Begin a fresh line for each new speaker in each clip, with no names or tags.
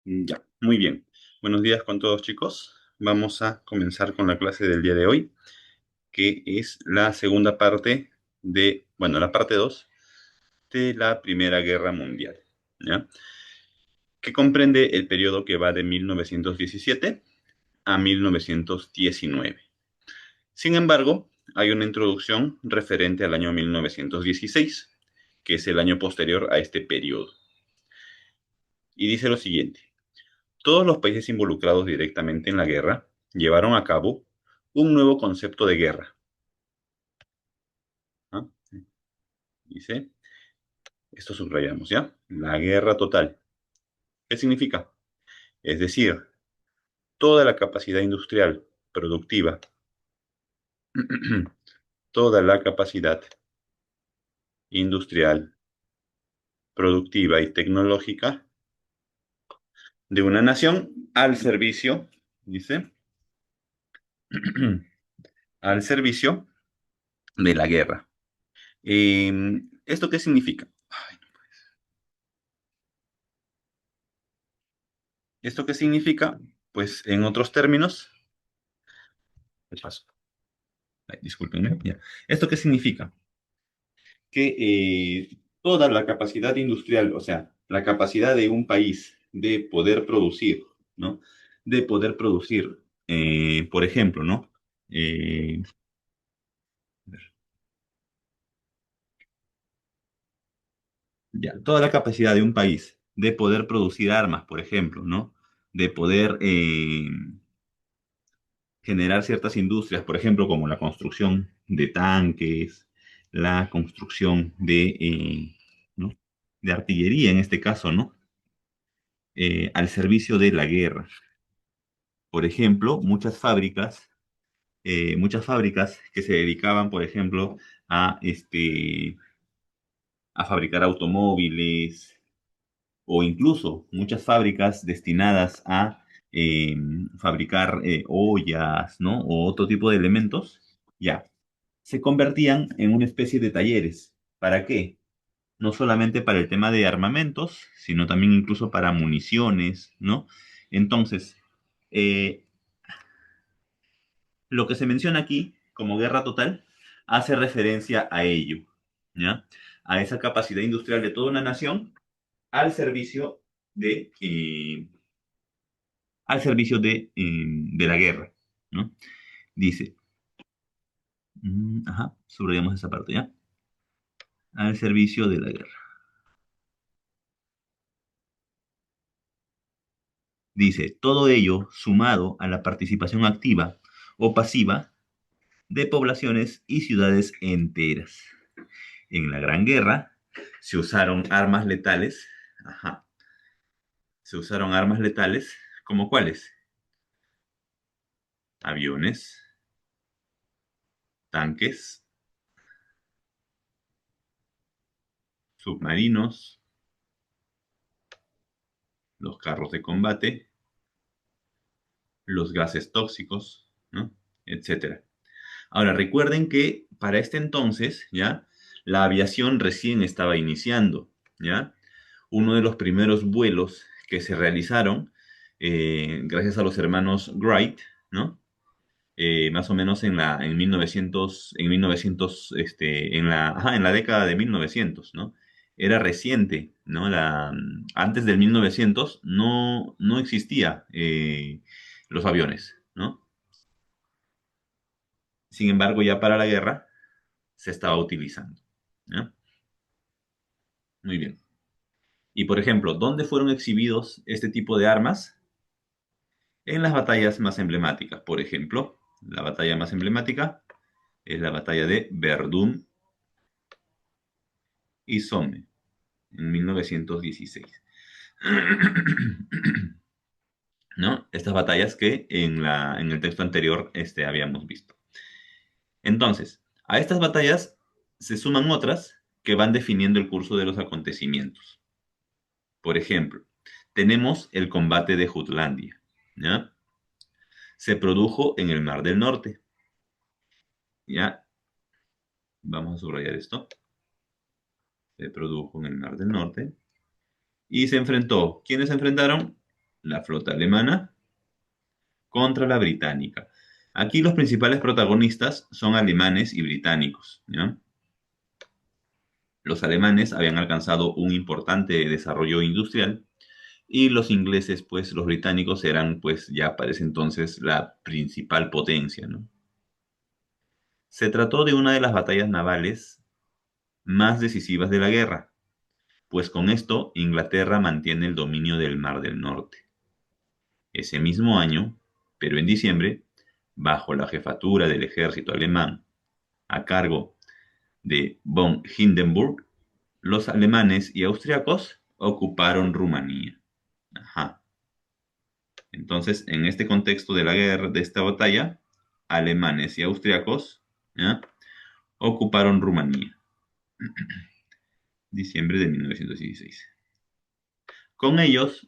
Ya, muy bien. Buenos días con todos, chicos. Vamos a comenzar con la clase del día de hoy, que es la segunda parte la parte 2 de la Primera Guerra Mundial, ¿ya? Que comprende el periodo que va de 1917 a 1919. Sin embargo, hay una introducción referente al año 1916, que es el año posterior a este periodo. Y dice lo siguiente. Todos los países involucrados directamente en la guerra llevaron a cabo un nuevo concepto de guerra. ¿Ah? Dice, esto subrayamos, ¿ya? La guerra total. ¿Qué significa? Es decir, toda la capacidad industrial, productiva, toda la capacidad industrial, productiva y tecnológica de una nación al servicio, dice, al servicio de la guerra. ¿Esto qué significa? ¿Esto qué significa? Pues en otros términos, ¿qué pasó? Ay, discúlpenme, ya. ¿Esto qué significa? Que toda la capacidad industrial, o sea, la capacidad de un país de poder producir, ¿no? De poder producir, por ejemplo, ¿no? Eh, a ver, ya, toda la capacidad de un país de poder producir armas, por ejemplo, ¿no? De poder generar ciertas industrias, por ejemplo, como la construcción de tanques, la construcción ¿no? de artillería en este caso, ¿no? Al servicio de la guerra. Por ejemplo, muchas fábricas que se dedicaban, por ejemplo, a, a fabricar automóviles o incluso muchas fábricas destinadas a eh, fabricar ollas, ¿no? O otro tipo de elementos, ya, se convertían en una especie de talleres. ¿Para qué? No solamente para el tema de armamentos, sino también incluso para municiones, ¿no? Entonces, eh, lo que se menciona aquí como guerra total hace referencia a ello, ¿ya? A esa capacidad industrial de toda una nación al servicio de la guerra, ¿no? Dice, ajá, subrayamos esa parte, ¿ya? Al servicio de la guerra. Dice, todo ello sumado a la participación activa o pasiva de poblaciones y ciudades enteras. En la Gran Guerra se usaron armas letales, ajá, se usaron armas letales, ¿como cuáles? Aviones, tanques, submarinos, los carros de combate, los gases tóxicos, ¿no? Etcétera. Ahora, recuerden que para este entonces, ¿ya? La aviación recién estaba iniciando, ¿ya? Uno de los primeros vuelos que se realizaron, gracias a los hermanos Wright, ¿no? Más o menos en la década de 1900, ¿no? Era reciente, ¿no? Antes del 1900 no existía los aviones, ¿no? Sin embargo, ya para la guerra se estaba utilizando, ¿no? Muy bien. Y por ejemplo, ¿dónde fueron exhibidos este tipo de armas? En las batallas más emblemáticas. Por ejemplo, la batalla más emblemática es la batalla de Verdún y Somme en 1916. ¿No? Estas batallas que en el texto anterior habíamos visto. Entonces, a estas batallas se suman otras que van definiendo el curso de los acontecimientos. Por ejemplo, tenemos el combate de Jutlandia, ¿ya? Se produjo en el Mar del Norte, ¿ya? Vamos a subrayar esto. Se produjo en el Mar del Norte y se enfrentó. ¿Quiénes se enfrentaron? la flota alemana contra la británica. Aquí los principales protagonistas son alemanes y británicos, ¿ya? Los alemanes habían alcanzado un importante desarrollo industrial y los ingleses, pues los británicos eran pues ya para ese entonces la principal potencia, ¿no? Se trató de una de las batallas navales más decisivas de la guerra, pues con esto Inglaterra mantiene el dominio del Mar del Norte. Ese mismo año, pero en diciembre, bajo la jefatura del ejército alemán a cargo de von Hindenburg, los alemanes y austriacos ocuparon Rumanía. Ajá. Entonces, en este contexto de la guerra, de esta batalla, alemanes y austriacos, ¿ya?, ocuparon Rumanía, diciembre de 1916. Con ellos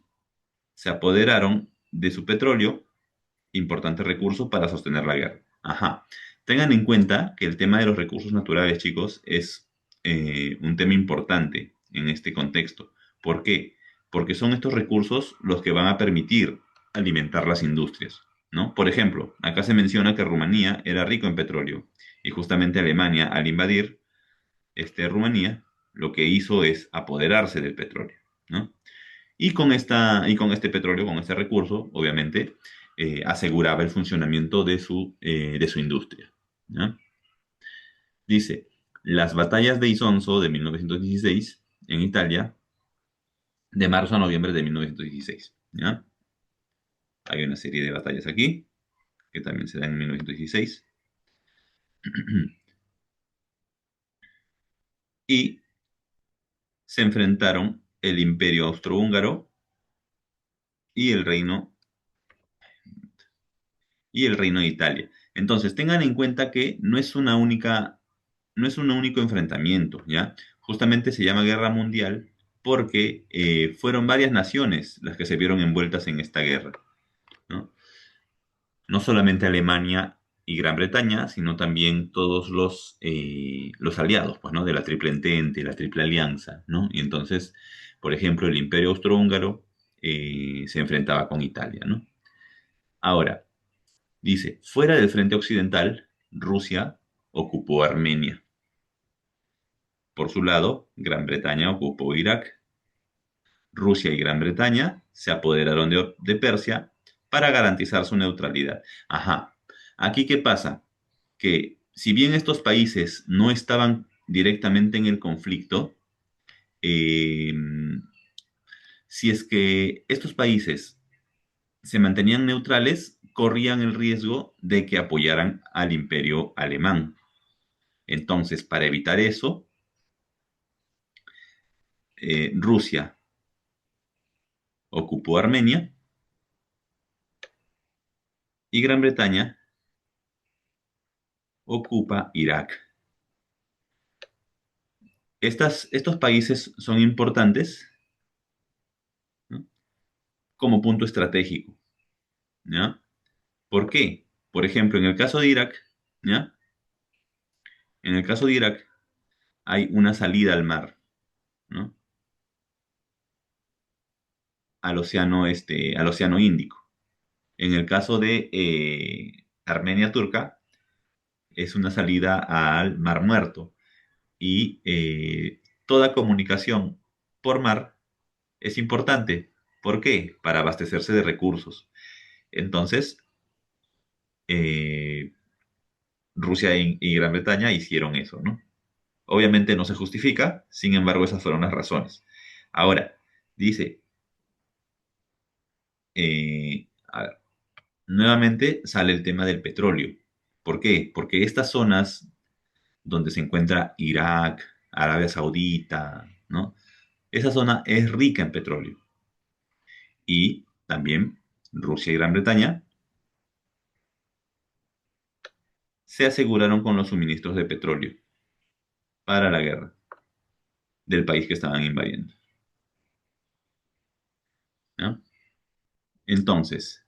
se apoderaron de su petróleo, importante recurso para sostener la guerra. Ajá. Tengan en cuenta que el tema de los recursos naturales, chicos, es un tema importante en este contexto. ¿Por qué? Porque son estos recursos los que van a permitir alimentar las industrias, ¿no? Por ejemplo, acá se menciona que Rumanía era rico en petróleo y justamente Alemania, al invadir Rumanía, lo que hizo es apoderarse del petróleo, ¿no? Y con este petróleo, con este recurso, obviamente, aseguraba el funcionamiento de su industria, ¿ya? Dice, las batallas de Isonzo de 1916 en Italia, de marzo a noviembre de 1916, ¿ya? Hay una serie de batallas aquí, que también se dan en 1916. Y se enfrentaron el Imperio Austrohúngaro y y el Reino de Italia. Entonces, tengan en cuenta que no es un único enfrentamiento, ¿ya? Justamente se llama Guerra Mundial porque fueron varias naciones las que se vieron envueltas en esta guerra, ¿no? No solamente Alemania y Gran Bretaña, sino también todos los aliados, pues, ¿no? De la Triple Entente, la Triple Alianza, ¿no? Y entonces, por ejemplo, el Imperio Austrohúngaro se enfrentaba con Italia, ¿no? Ahora, dice, fuera del frente occidental, Rusia ocupó Armenia. Por su lado, Gran Bretaña ocupó Irak. Rusia y Gran Bretaña se apoderaron de Persia para garantizar su neutralidad. Ajá. Aquí, ¿qué pasa? Que si bien estos países no estaban directamente en el conflicto, eh, si es que estos países se mantenían neutrales, corrían el riesgo de que apoyaran al imperio alemán. Entonces, para evitar eso, Rusia ocupó Armenia y Gran Bretaña ocupa Irak. Estos países son importantes, ¿no?, como punto estratégico, ¿ya? ¿Por qué? Por ejemplo, en el caso de Irak, ¿ya? En el caso de Irak hay una salida al mar, ¿no? Al océano Índico. En el caso de Armenia turca, es una salida al Mar Muerto. Y toda comunicación por mar es importante. ¿Por qué? Para abastecerse de recursos. Entonces, eh, Rusia y Gran Bretaña hicieron eso, ¿no? Obviamente no se justifica, sin embargo, esas fueron las razones. Ahora, dice, a ver, nuevamente sale el tema del petróleo. ¿Por qué? Porque estas zonas donde se encuentra Irak, Arabia Saudita, ¿no? Esa zona es rica en petróleo. Y también Rusia y Gran Bretaña se aseguraron con los suministros de petróleo para la guerra del país que estaban invadiendo, ¿no? Entonces,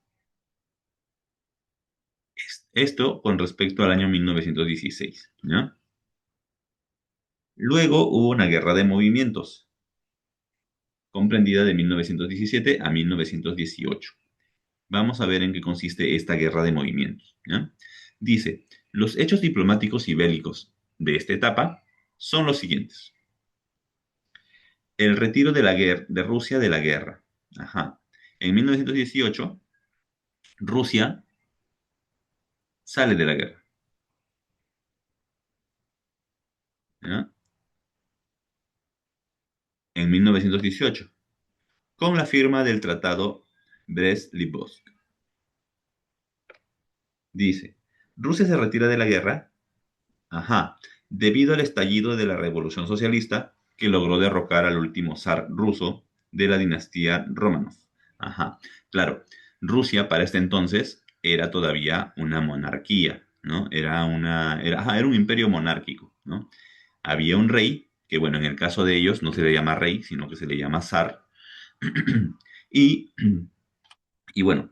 esto con respecto al año 1916, ¿no? Luego hubo una guerra de movimientos. comprendida de 1917 a 1918. Vamos a ver en qué consiste esta guerra de movimientos. ¿Ya? Dice, los hechos diplomáticos y bélicos de esta etapa son los siguientes. El retiro de, de Rusia de la guerra. Ajá. En 1918, Rusia sale de la guerra. ¿Ya? En 1918, con la firma del Tratado Brest-Litovsk. Dice, Rusia se retira de la guerra, ajá, debido al estallido de la Revolución Socialista que logró derrocar al último zar ruso de la dinastía Romanov. Ajá, claro, Rusia para este entonces era todavía una monarquía, ¿no? Era un imperio monárquico, ¿no? Había un rey, que bueno, en el caso de ellos no se le llama rey, sino que se le llama zar. y, y bueno,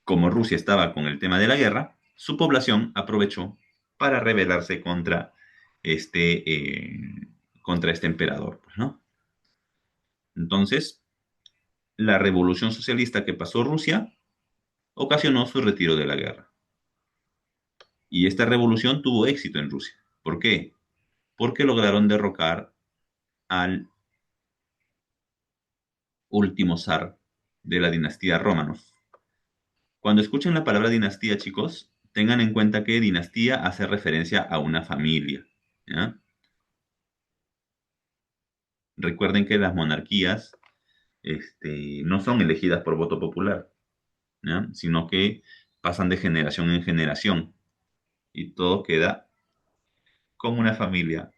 como Rusia estaba con el tema de la guerra, su población aprovechó para rebelarse este, eh, contra este emperador, pues, ¿no? Entonces, la revolución socialista que pasó Rusia ocasionó su retiro de la guerra. Y esta revolución tuvo éxito en Rusia. ¿Por qué? Porque lograron derrocar al último zar de la dinastía Romanov. Cuando escuchen la palabra dinastía, chicos, tengan en cuenta que dinastía hace referencia a una familia. ¿Ya? Recuerden que las monarquías no son elegidas por voto popular, ¿ya? Sino que pasan de generación en generación y todo queda con una familia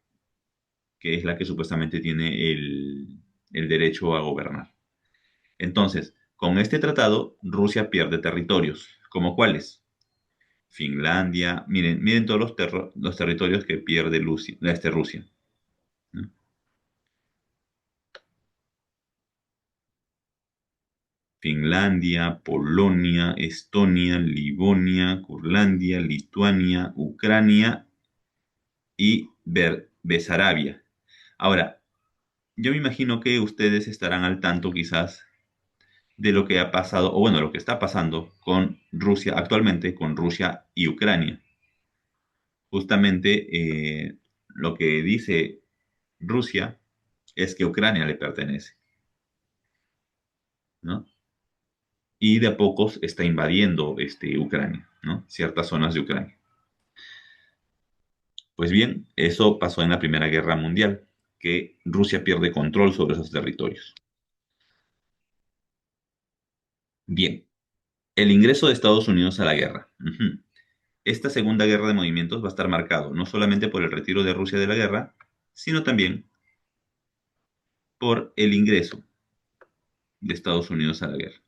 que es la que supuestamente tiene el derecho a gobernar. Entonces, con este tratado, Rusia pierde territorios. ¿Como cuáles? Finlandia. Miren, miren todos los territorios que pierde Rusia. ¿No? Finlandia, Polonia, Estonia, Livonia, Curlandia, Lituania, Ucrania y Besarabia. Ahora, yo me imagino que ustedes estarán al tanto quizás de lo que ha pasado, o bueno, lo que está pasando con Rusia actualmente, con Rusia y Ucrania. Justamente lo que dice Rusia es que Ucrania le pertenece, ¿no? Y de a pocos está invadiendo Ucrania, ¿no? Ciertas zonas de Ucrania. Pues bien, eso pasó en la Primera Guerra Mundial, que Rusia pierde control sobre esos territorios. Bien, el ingreso de Estados Unidos a la guerra. Ujú. Esta segunda guerra de movimientos va a estar marcado no solamente por el retiro de Rusia de la guerra, sino también por el ingreso de Estados Unidos a la guerra.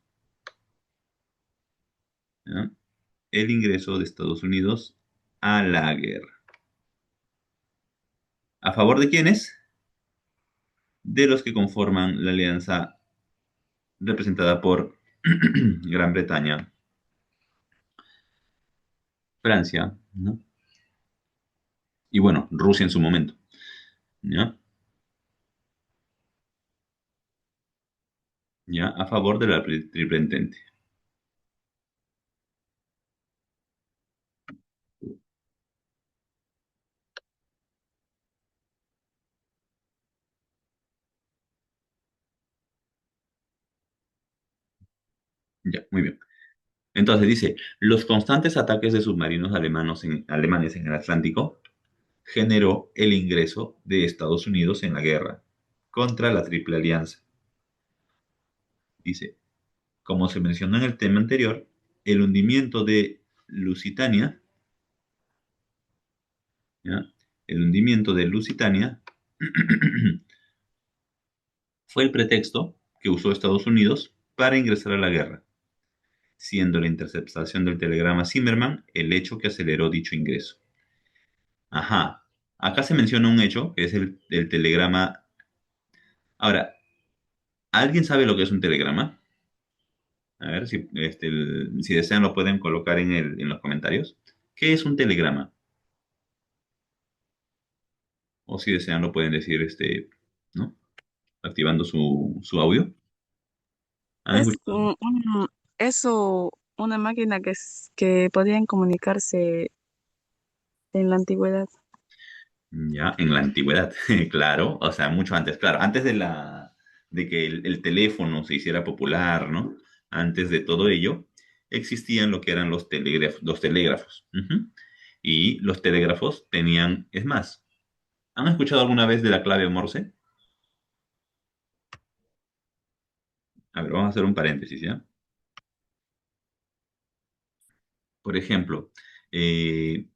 ¿Ya? El ingreso de Estados Unidos a la guerra. ¿A favor de quiénes? De los que conforman la alianza representada por Gran Bretaña, Francia, ¿no? Y bueno, Rusia en su momento. ¿Ya? ¿Ya? A favor de la Triple Entente. Ya, muy bien. Entonces dice, los constantes ataques de submarinos alemanes en el Atlántico generó el ingreso de Estados Unidos en la guerra contra la Triple Alianza. Dice, como se mencionó en el tema anterior, el hundimiento de Lusitania, ¿ya? El hundimiento de Lusitania fue el pretexto que usó Estados Unidos para ingresar a la guerra, siendo la interceptación del telegrama Zimmerman el hecho que aceleró dicho ingreso. Ajá, acá se menciona un hecho que es el telegrama. Ahora, ¿alguien sabe lo que es un telegrama? A ver, si desean lo pueden colocar en los comentarios. ¿Qué es un telegrama? O si desean lo pueden decir, ¿no? activando su audio. ¿Han
Es
escuchado?
eso, una máquina que podían comunicarse en la antigüedad.
Ya, en la antigüedad, claro, o sea, mucho antes, claro, antes de que el teléfono se hiciera popular, ¿no? Antes de todo ello, existían lo que eran los telégrafos. Ujú. Y los telégrafos tenían, es más, ¿han escuchado alguna vez de la clave Morse? A ver, vamos a hacer un paréntesis, ¿ya? Por ejemplo, eh,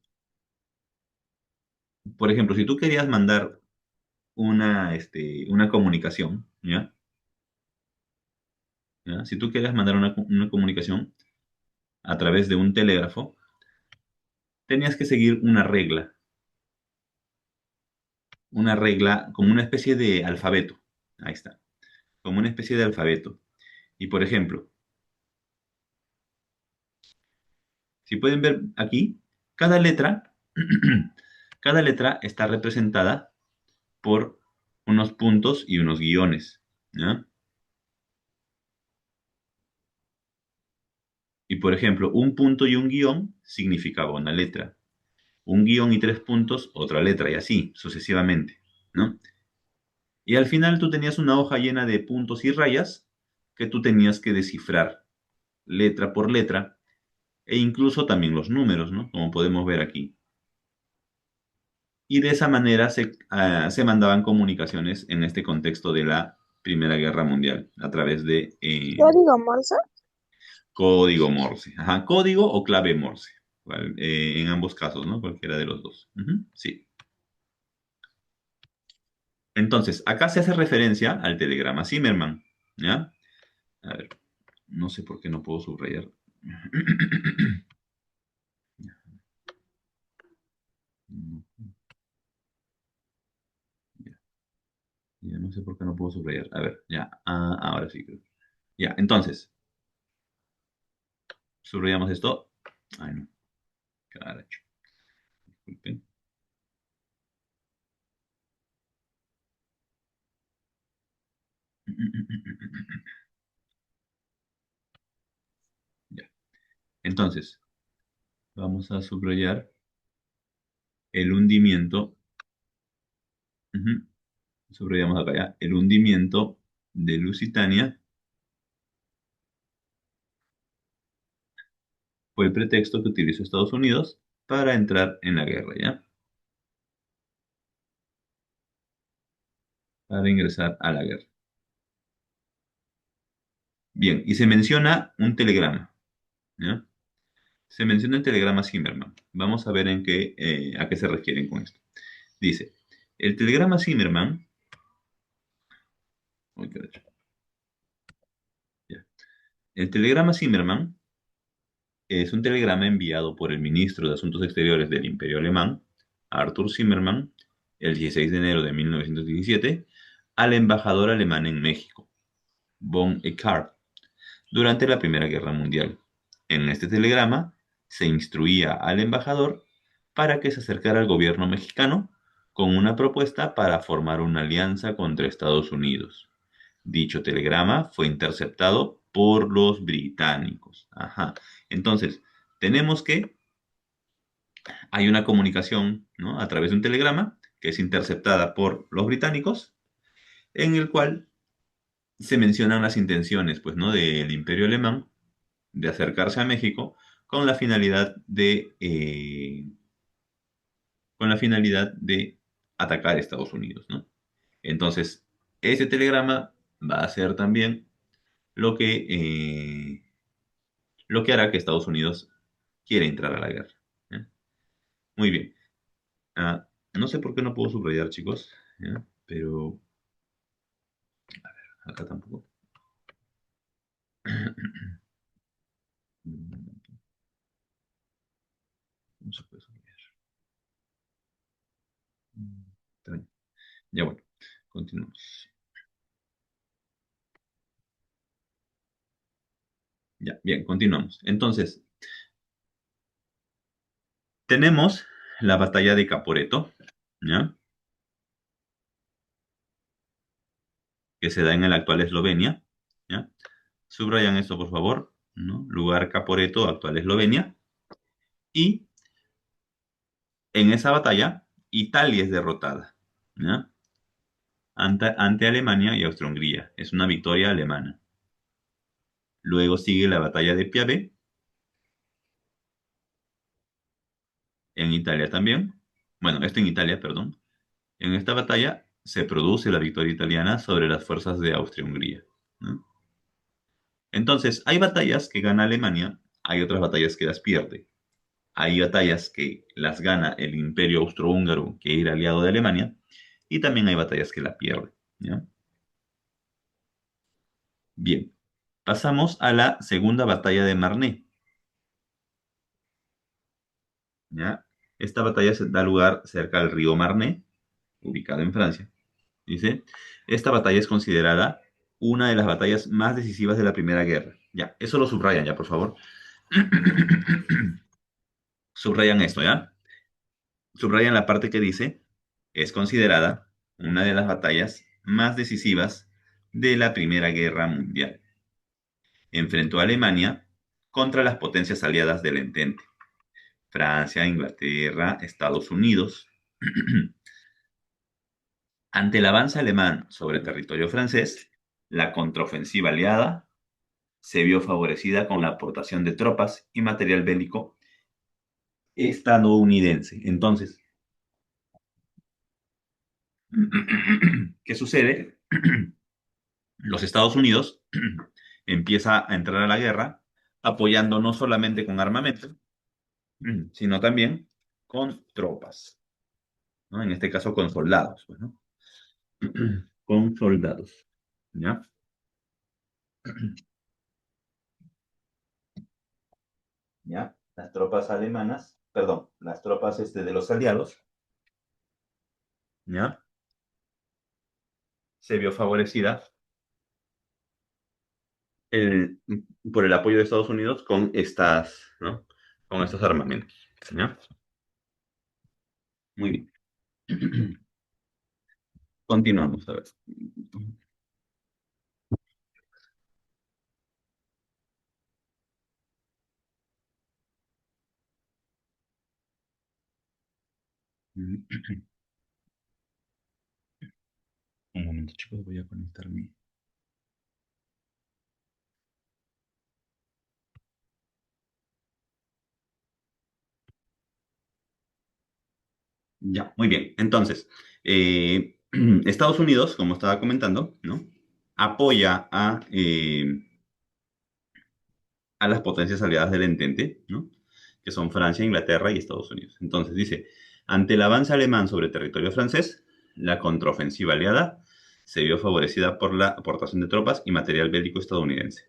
si tú querías mandar una comunicación, ¿ya? ¿Ya? Si tú querías mandar una comunicación a través de un telégrafo, tenías que seguir una regla como una especie de alfabeto. Ahí está, como una especie de alfabeto. Y por ejemplo, si pueden ver aquí, cada letra, cada letra está representada por unos puntos y unos guiones, ¿ya? Y por ejemplo, un punto y un guión significaba una letra. Un guión y tres puntos, otra letra, y así sucesivamente, ¿no? Y al final tú tenías una hoja llena de puntos y rayas que tú tenías que descifrar letra por letra e incluso también los números, ¿no? Como podemos ver aquí. Y de esa manera se mandaban comunicaciones en este contexto de la Primera Guerra Mundial a través de
¿Código Morse?
código Morse. Ajá, código o clave Morse. En ambos casos, ¿no? Cualquiera de los dos. Ujú, sí. Entonces, acá se hace referencia al telegrama Zimmerman, ¿ya? A ver, no sé por qué no puedo subrayar. Ya, ya no sé por qué no puedo subrayar. A ver, ya, ahora sí creo. Ya, entonces, subrayamos esto. Ay, no, caracho, disculpen. Ya, entonces, vamos a subrayar el hundimiento. Ujú, subrayamos acá ya. El hundimiento de Lusitania fue el pretexto que utilizó Estados Unidos para entrar en la guerra, ¿ya? Para ingresar a la guerra. Bien, y se menciona un telegrama, ¿ya? Se menciona el telegrama Zimmerman. Vamos a ver a qué se refieren con esto. Dice, el telegrama Zimmerman, uy, carajo, ya. El telegrama Zimmerman es un telegrama enviado por el ministro de Asuntos Exteriores del Imperio Alemán, Arthur Zimmermann, el 16 de enero de 1917, al embajador alemán en México, von Eckhardt, durante la Primera Guerra Mundial. En este telegrama se instruía al embajador para que se acercara al gobierno mexicano con una propuesta para formar una alianza contra Estados Unidos. Dicho telegrama fue interceptado por los británicos. Ajá. Entonces, tenemos que hay una comunicación, ¿no? A través de un telegrama que es interceptada por los británicos, en el cual se mencionan las intenciones, pues, ¿no? Del Imperio Alemán de acercarse a México con la con la finalidad de atacar a Estados Unidos, ¿no? Entonces, ese telegrama va a ser también lo que, eh, lo que hará que Estados Unidos quiera entrar a la guerra. ¿Ya? Muy bien. No sé por qué no puedo subrayar, chicos, ¿ya? Pero acá tampoco. No se puede subrayar. Extraño. Ya bueno, continuamos. Ya, bien, continuamos. Entonces, tenemos la batalla de Caporeto, ¿ya? que se da en la actual Eslovenia. ¿Ya? Subrayan esto, por favor, ¿no? Lugar Caporetto, actual Eslovenia. Y en esa batalla, Italia es derrotada, ¿ya? Ante Alemania y Austria-Hungría. Es una victoria alemana. Luego sigue la batalla de Piave, en Italia también. Bueno, esto en Italia, perdón. En esta batalla se produce la victoria italiana sobre las fuerzas de Austria-Hungría, ¿no? Entonces, hay batallas que gana Alemania, hay otras batallas que las pierde. Hay batallas que las gana el Imperio Austrohúngaro, que era aliado de Alemania, y también hay batallas que la pierde, ¿ya? Bien, pasamos a la segunda batalla de Marne, ¿ya? Esta batalla se da lugar cerca del río Marne, ubicado en Francia. Dice, esta batalla es considerada una de las batallas más decisivas de la Primera Guerra. Ya, eso lo subrayan ya, por favor. Subrayan esto, ¿ya? Subrayan la parte que dice, es considerada una de las batallas más decisivas de la Primera Guerra Mundial. Enfrentó a Alemania contra las potencias aliadas del Entente, Francia, Inglaterra, Estados Unidos. Ante el avance alemán sobre territorio francés, la contraofensiva aliada se vio favorecida con la aportación de tropas y material bélico estadounidense. Entonces, ¿qué sucede? Los Estados Unidos empieza a entrar a la guerra apoyando no solamente con armamento, sino también con tropas, ¿no? En este caso con soldados, pues, ¿no? Con soldados, ¿ya? ¿Ya? Las tropas alemanas, perdón, las tropas de los aliados, ¿ya? Se vio favorecida el- por el apoyo de Estados Unidos con estas, ¿no? Con estos armamentos, ¿ya? Muy bien. Continuamos, a ver. Un momento, chicos, voy a conectarme. Ya, muy bien. Entonces, Estados Unidos, como estaba comentando, ¿no? Apoya a las potencias aliadas del Entente, ¿no? Que son Francia, Inglaterra y Estados Unidos. Entonces dice, ante el avance alemán sobre territorio francés, la contraofensiva aliada se vio favorecida por la aportación de tropas y material bélico estadounidense.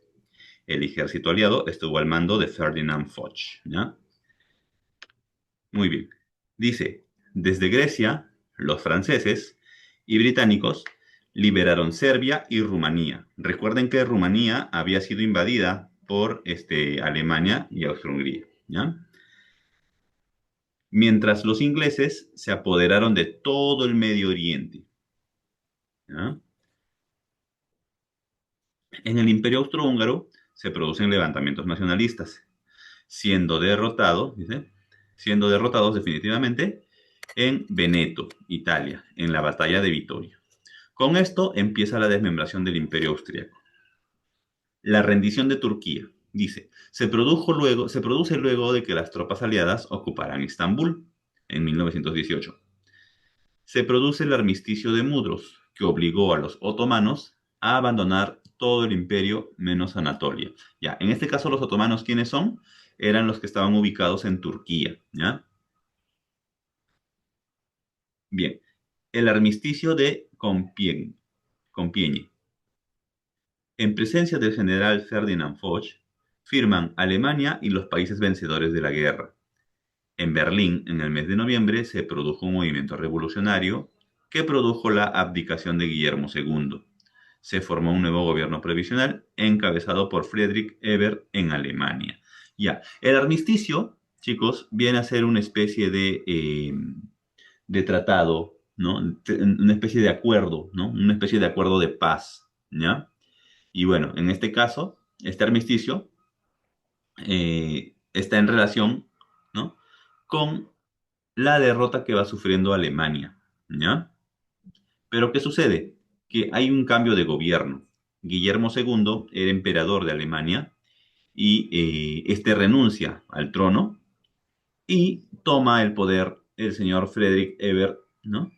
El ejército aliado estuvo al mando de Ferdinand Foch, ¿ya? Muy bien. Dice, desde Grecia, los franceses y británicos liberaron Serbia y Rumanía. Recuerden que Rumanía había sido invadida por Alemania y Austria-Hungría, ¿ya? Mientras los ingleses se apoderaron de todo el Medio Oriente, ¿ya? En el Imperio Austrohúngaro se producen levantamientos nacionalistas, siendo derrotado, dice, siendo derrotados definitivamente en Veneto, Italia, en la batalla de Vittorio. Con esto empieza la desmembración del Imperio Austriaco. La rendición de Turquía, dice, se produce luego de que las tropas aliadas ocuparan Estambul en 1918. Se produce el armisticio de Mudros, que obligó a los otomanos a abandonar todo el imperio menos Anatolia. Ya, en este caso los otomanos, ¿quiénes son? Eran los que estaban ubicados en Turquía, ¿ya? Bien, el armisticio de Compiègne. En presencia del general Ferdinand Foch, firman Alemania y los países vencedores de la guerra. En Berlín, en el mes de noviembre, se produjo un movimiento revolucionario que produjo la abdicación de Guillermo II. Se formó un nuevo gobierno provisional encabezado por Friedrich Ebert en Alemania. Ya, el armisticio, chicos, viene a ser una especie de tratado, ¿no? Una especie de acuerdo, ¿no? Una especie de acuerdo de paz, ¿ya? Y bueno, en este caso, este armisticio está en relación, ¿no? con la derrota que va sufriendo Alemania, ¿ya? Pero ¿qué sucede? Que hay un cambio de gobierno. Guillermo II era emperador de Alemania y este renuncia al trono y toma el poder el señor Friedrich Ebert, ¿no?